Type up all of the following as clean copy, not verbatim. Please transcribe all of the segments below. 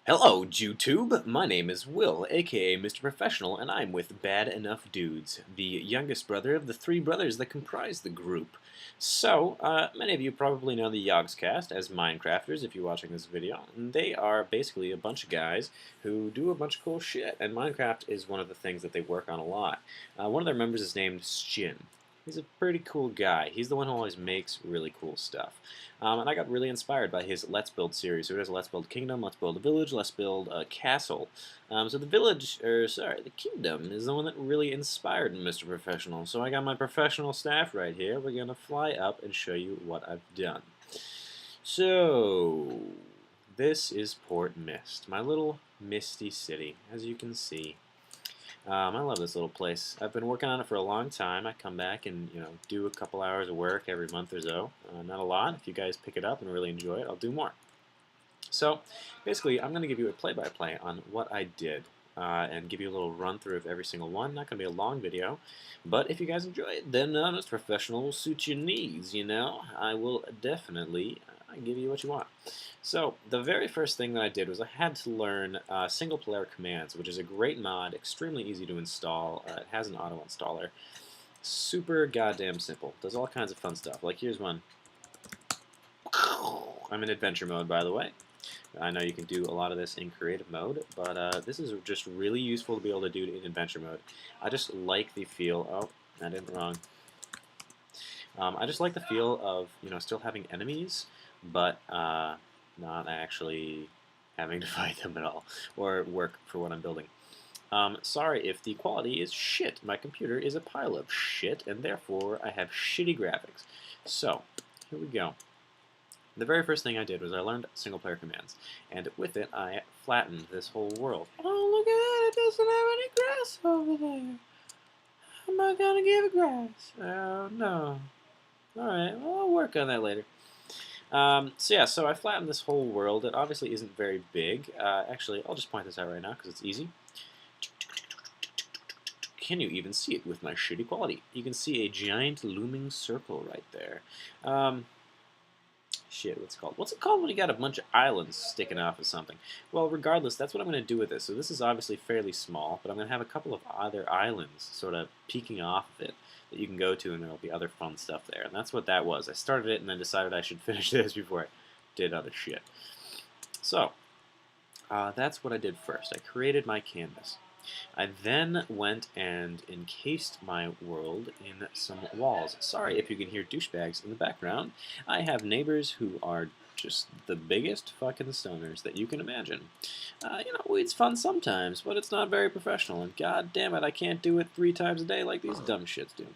Hello, YouTube! My name is Will, aka Mr. Professional, and I'm with Bad Enough Dudes, the youngest brother of the three brothers that comprise the group. So, many of you probably know the Yogscast as Minecrafters if you're watching this video. They are basically a bunch of guys who do a bunch of cool shit, and Minecraft is one of the things that they work on a lot. One of their members is named Shin. He's a pretty cool guy. He's the one who always makes really cool stuff. And I got really inspired by his Let's Build series. So he does Let's Build Kingdom, Let's Build a Village, Let's Build a Castle. So the Kingdom is the one that really inspired Mr. Professional. So I got my professional staff right here. We're going to fly up and show you what I've done. So, this is Port Mist, my little misty city, as you can see. I love this little place. I've been working on it for a long time. I come back and do a couple hours of work every month or so. Not a lot. If you guys pick it up and really enjoy it, I'll do more. So basically, I'm going to give you a play-by-play on what I did and give you a little run-through of every single one. Not going to be a long video, but if you guys enjoy it, then Honest Professional will suit your needs, I will definitely give you what you want. So, the very first thing that I did was I had to learn single-player commands, which is a great mod, extremely easy to install. It has an auto-installer. Super goddamn simple. Does all kinds of fun stuff. Like, here's one. I'm in adventure mode, by the way. I know you can do a lot of this in creative mode, but this is just really useful to be able to do in adventure mode. I just like the feel. Oh, I did it wrong. I just like the feel of still having enemies, but not actually having to fight them at all or work for what I'm building. Sorry if the quality is shit. My computer is a pile of shit, and therefore I have shitty graphics. So, here we go. The very first thing I did was I learned single-player commands, and with it I flattened this whole world. Oh, look at that! It doesn't have any grass over there. How am I gonna give it grass? Oh, no. Alright, well, I'll work on that later. So I flattened this whole world. It obviously isn't very big. Actually, I'll just point this out right now because it's easy. Can you even see it with my shitty quality? You can see a giant looming circle right there. Shit, what's it called? What's it called when you got a bunch of islands sticking off of something? Well, regardless, that's what I'm going to do with this. So this is obviously fairly small, but I'm going to have a couple of other islands sort of peeking off of it that you can go to, and there will be other fun stuff there. And that's what that was. I started it and then decided I should finish this before I did other shit. So, that's what I did first. I created my canvas. I then went and encased my world in some walls. Sorry if you can hear douchebags in the background. I have neighbors who are just the biggest fucking stoners that you can imagine. It's fun sometimes, but it's not very professional, and god damn it, I can't do it 3 times a day like these dumb shits do.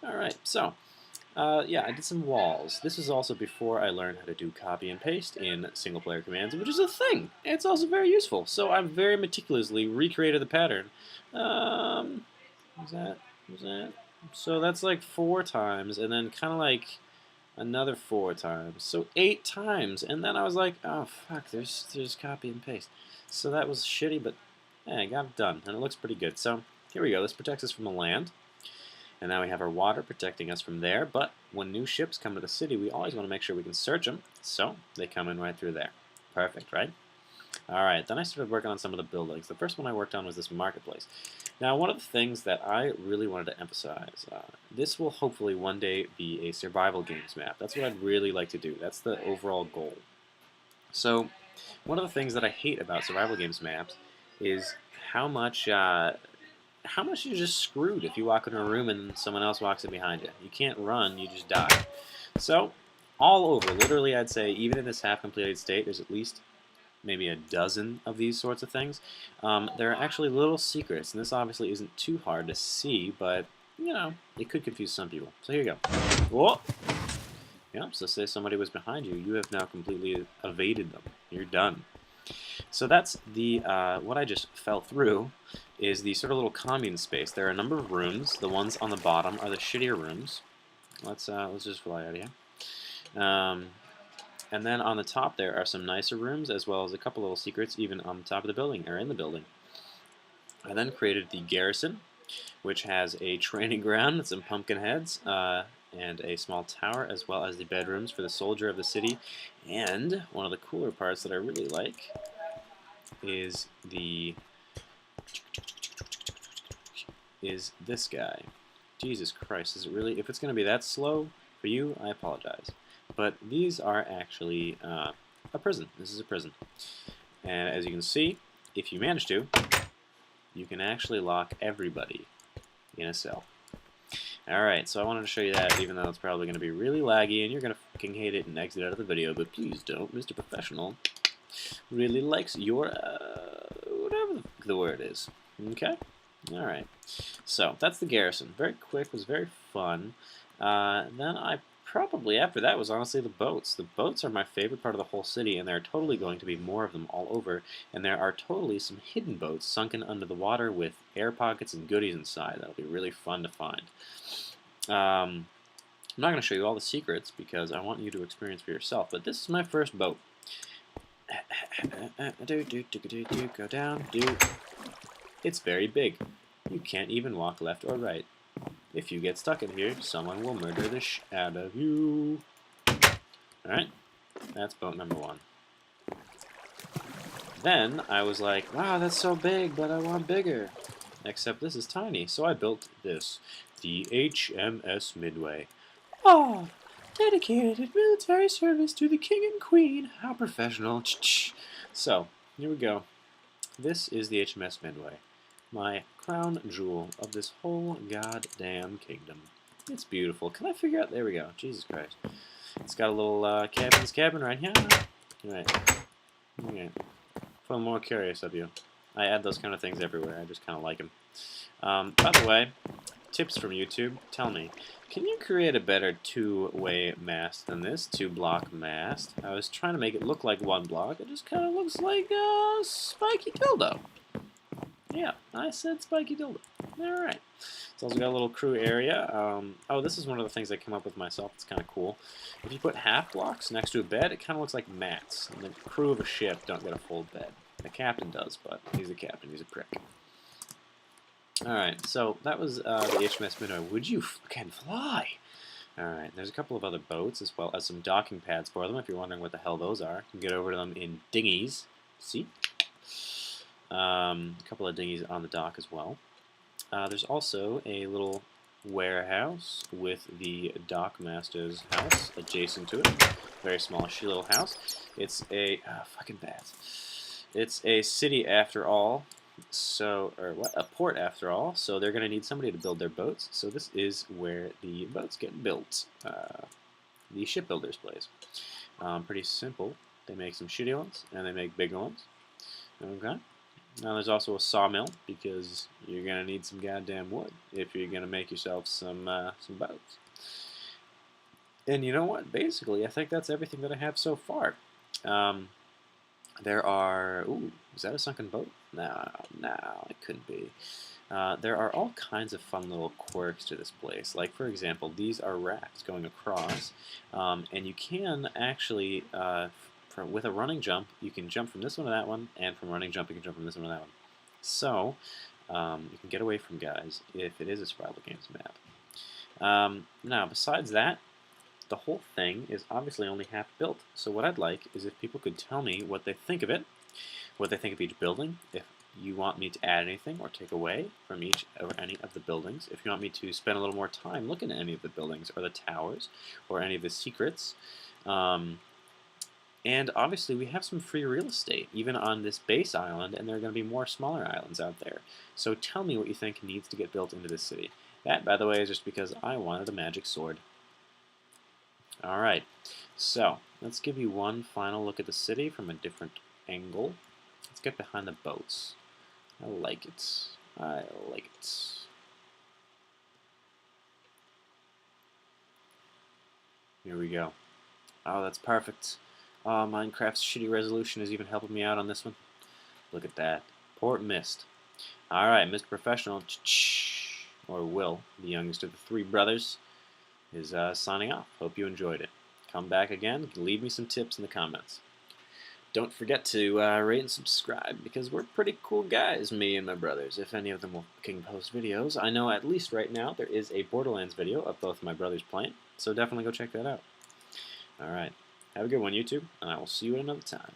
Alright, so, yeah, I did some walls. This was also before I learned how to do copy and paste in single-player commands, which is a thing. It's also very useful. So I've very meticulously recreated the pattern. Was that? So that's like 4 times, and then kind of like another 4 times. So 8 times, and then I was like, oh fuck, there's copy and paste. So that was shitty, but I got it done, and it looks pretty good. So here we go. This protects us from the land. And now we have our water protecting us from there, but when new ships come to the city, we always want to make sure we can search them, so they come in right through there. Perfect, right? Alright, then I started working on some of the buildings. The first one I worked on was this marketplace. Now, one of the things that I really wanted to emphasize, this will hopefully one day be a survival games map. That's what I'd really like to do. That's the overall goal. So, one of the things that I hate about survival games maps is how much you're just screwed if you walk into a room and someone else walks in behind you. You can't run, you just die. So, all over, literally I'd say, even in this half-completed state, there's at least maybe a dozen of these sorts of things. There are actually little secrets, and this obviously isn't too hard to see, but, it could confuse some people. So here you go. Whoa! Yeah, so say somebody was behind you, you have now completely evaded them. You're done. So that's the, what I just fell through is the sort of little commune space. There are a number of rooms. The ones on the bottom are the shittier rooms. Let's just fly out of here. And then on the top there are some nicer rooms, as well as a couple little secrets even on the top of the building, or in the building. I then created the Garrison, which has a training ground with some pumpkin heads, and a small tower, as well as the bedrooms for the soldier of the city. And one of the cooler parts that I really like is this guy. Jesus Christ, is it really? If it's going to be that slow for you, I apologize. But these are actually a prison. This is a prison. And as you can see, if you manage to, you can actually lock everybody in a cell. Alright, so I wanted to show you that, even though it's probably going to be really laggy and you're going to fucking hate it and exit out of the video, but please don't. Mr. Professional really likes your, whatever the word is. Okay? Alright. So, that's the Garrison. Very quick, was very fun. Then after that was honestly the boats. The boats are my favorite part of the whole city, and there are totally going to be more of them all over, and there are totally some hidden boats sunken under the water with air pockets and goodies inside. That'll be really fun to find. I'm not going to show you all the secrets because I want you to experience for yourself, but this is my first boat. Go down, It's very big. You can't even walk left or right. If you get stuck in here, someone will murder the sh out of you. Alright, that's boat number 1. Then I was like, wow, that's so big, but I want bigger. Except this is tiny, so I built this. The HMS Midway. Oh, dedicated military service to the King and Queen. How professional. So, here we go. This is the HMS Midway. My crown jewel of this whole goddamn kingdom. It's beautiful. Can I figure out? There we go. Jesus Christ. It's got a little captain's cabin right here. Alright. Okay. For the more curious of you. I add those kind of things everywhere. I just kind of like them. By the way, tips from YouTube. Tell me, can you create a better two-way mast than this? Two-block mast. I was trying to make it look like one block. It just kind of looks like a spiky dildo. Yeah, I said spiky dildo. Alright. It's also got a little crew area. Oh, this is one of the things I came up with myself. It's kind of cool. If you put half blocks next to a bed, it kind of looks like mats. And the crew of a ship don't get a full bed. The captain does, but he's a captain. He's a prick. Alright, so that was the HMS Midway. Would you fucking fly? Alright, there's a couple of other boats as well as some docking pads for them. If you're wondering what the hell those are, you can get over to them in dinghies. See? A couple of dinghies on the dock as well. There's also a little warehouse with the dockmaster's house adjacent to it. Very small, little house. It's a fucking bats. It's a city after all. So, or what? A port after all. So they're going to need somebody to build their boats. So this is where the boats get built. The shipbuilder's place. Pretty simple. They make some shitty ones and they make bigger ones. Okay. Now there's also a sawmill because you're gonna need some goddamn wood if you're gonna make yourself some boats. And you know what? Basically, I think that's everything that I have so far. There are. Ooh, is that a sunken boat? No, it couldn't be. There are all kinds of fun little quirks to this place. Like, for example, these are rafts going across, and you can actually. With a running jump, you can jump from this one to that one, and from running jump, you can jump from this one to that one. So, you can get away from guys if it is a survival games map. Now, besides that, the whole thing is obviously only half built. So what I'd like is if people could tell me what they think of it, what they think of each building, if you want me to add anything or take away from each or any of the buildings, if you want me to spend a little more time looking at any of the buildings or the towers or any of the secrets. And obviously we have some free real estate, even on this base island, and there are going to be more smaller islands out there. So tell me what you think needs to get built into this city. That, by the way, is just because I wanted a magic sword. Alright, so let's give you one final look at the city from a different angle. Let's get behind the boats. I like it. I like it. Here we go. Oh, that's perfect. Minecraft's shitty resolution is even helping me out on this one. Look at that. Port missed. Alright, Mr. Professional, or Will, the youngest of the three brothers, is signing off. Hope you enjoyed it. Come back again. Leave me some tips in the comments. Don't forget to rate and subscribe, because we're pretty cool guys, me and my brothers. If any of them will post videos, I know at least right now there is a Borderlands video of both my brothers playing, so definitely go check that out. Alright. Have a good one, YouTube, and I will see you at another time.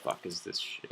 Fuck is this shit?